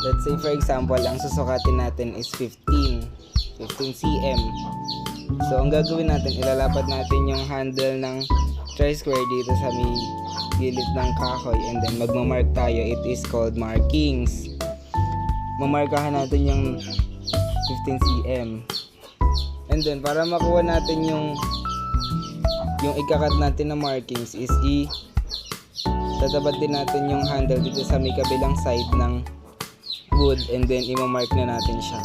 Let's say for example, ang susukatin natin is 15 cm. So ang gagawin natin, ilalapad natin yung handle ng tri-square dito sa may gilid ng kahoy, and then magmamark tayo. It is called markings. Mamarkahan natin yung 15 cm. And then para makuha natin yung ikakat natin na markings is tatabad din natin yung handle dito sa may kabilang side ng wood, and then imamark na natin siya.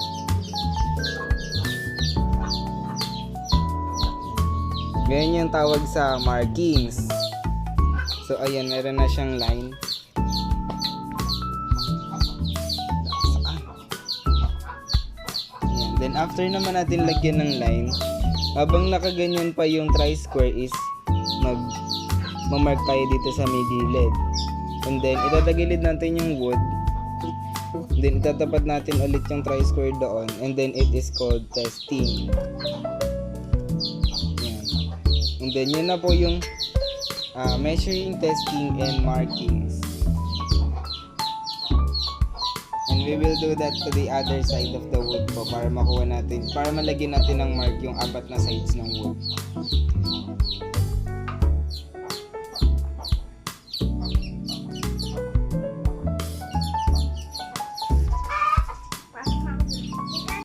Ganyan yung tawag sa markings. So ayan, meron na siyang line. Ayan. Then after naman natin lagyan ng line, habang nakaganyan pa yung tri-square is magmamark tayo dito sa may gilid. And then itatagilid natin yung wood. Then itatapat natin ulit yung tri-square doon, and then it is called testing. Yan. And then yun na po yung measuring, testing, and markings. And we will do that to the other side of the wood po para makuha natin, para malagyan natin ng mark yung apat na sides ng wood.